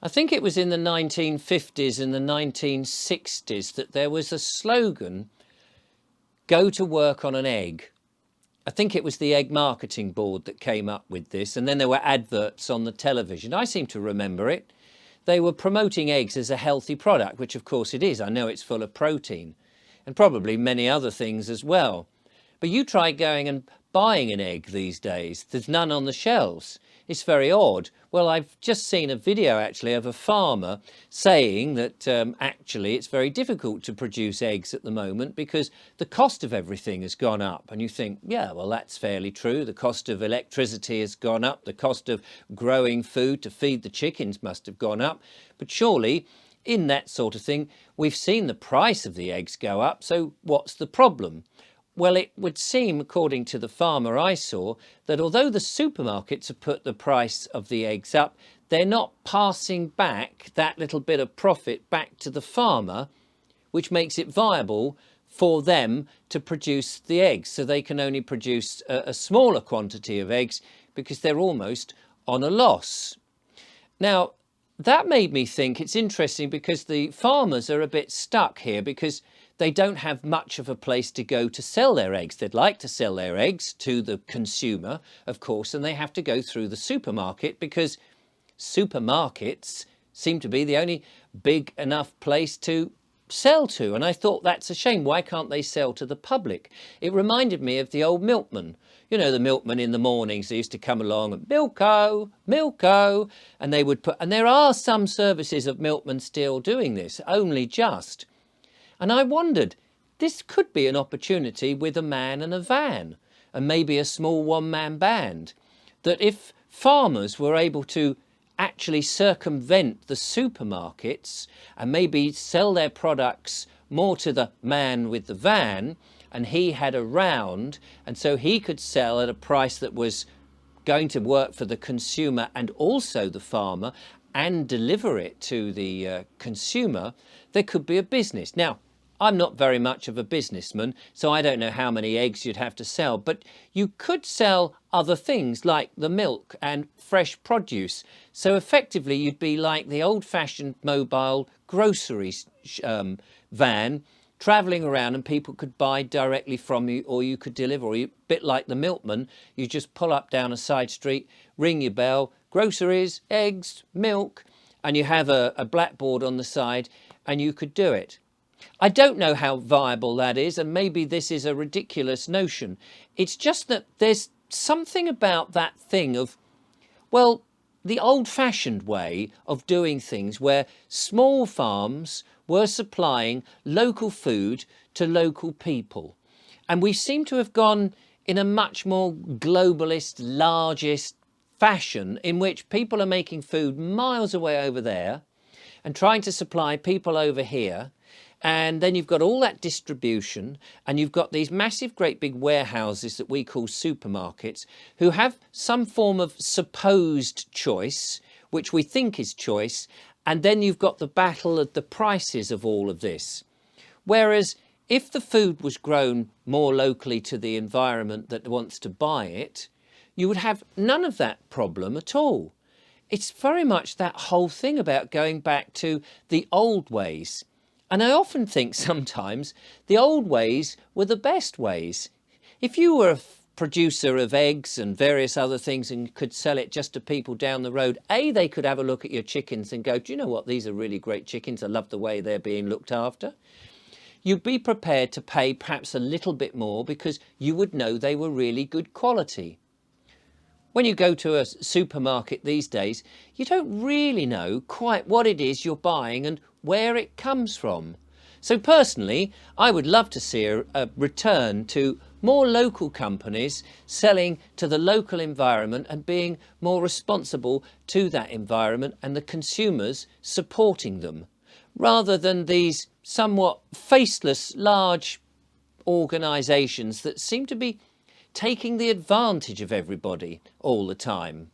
I think it was in the 1950s and the 1960s that there was a slogan, "Go to work on an egg." I think it was the Egg Marketing Board that came up with this, and then there were adverts on the television. I seem to remember it. They were promoting eggs as a healthy product, which of course it is. I know it's full of protein and probably many other things as well. But you try going and buying an egg these days. There's none on the shelves. It's very odd. Well, I've just seen a video actually of a farmer saying that actually it's very difficult to produce eggs at the moment because the cost of everything has gone up. And you think, yeah, well, that's fairly true. The cost of electricity has gone up. The cost of growing food to feed the chickens must have gone up. But surely in that sort of thing, we've seen the price of the eggs go up. So what's the problem? Well, it would seem, according to the farmer I saw, that although the supermarkets have put the price of the eggs up, they're not passing back that little bit of profit back to the farmer, which makes it viable for them to produce the eggs. So they can only produce a smaller quantity of eggs because they're almost on a loss. Now, that made me think it's interesting because the farmers are a bit stuck here because they don't have much of a place to go to sell their eggs. They'd like to sell their eggs to the consumer, of course, and they have to go through the supermarket because supermarkets seem to be the only big enough place to sell to. And I thought that's a shame. Why can't they sell to the public? It reminded me of the old milkman. You know, the milkman in the mornings, they used to come along and milko, milko, and they would put, and there are some services of milkmen still doing this, only just. And I wondered, this could be an opportunity with a man and a van and maybe a small one-man band, that if farmers were able to actually circumvent the supermarkets and maybe sell their products more to the man with the van, and he had a round, and so he could sell at a price that was going to work for the consumer and also the farmer and deliver it to the consumer, there could be a business. Now, I'm not very much of a businessman, so I don't know how many eggs you'd have to sell, but you could sell other things like the milk and fresh produce. So effectively, you'd be like the old-fashioned mobile groceries van, travelling around, and people could buy directly from you, or you could deliver, or a bit like the milkman, you just pull up down a side street, ring your bell, groceries, eggs, milk, and you have a blackboard on the side, and you could do it. I don't know how viable that is, and maybe this is a ridiculous notion. It's just that there's something about that thing of, well, the old-fashioned way of doing things where small farms were supplying local food to local people. And we seem to have gone in a much more globalist, largest fashion in which people are making food miles away over there and trying to supply people over here. And then you've got all that distribution, and you've got these massive, great big warehouses that we call supermarkets who have some form of supposed choice, which we think is choice. And then you've got the battle of the prices of all of this. Whereas if the food was grown more locally to the environment that wants to buy it, you would have none of that problem at all. It's very much that whole thing about going back to the old ways. And I often think sometimes the old ways were the best ways. If you were a producer of eggs and various other things and could sell it just to people down the road, A, they could have a look at your chickens and go, do you know what, these are really great chickens. I love the way they're being looked after. You'd be prepared to pay perhaps a little bit more because you would know they were really good quality. When you go to a supermarket these days, you don't really know quite what it is you're buying and where it comes from. So personally, I would love to see a return to more local companies selling to the local environment and being more responsible to that environment and the consumers supporting them, rather than these somewhat faceless large organisations that seem to be taking the advantage of everybody all the time.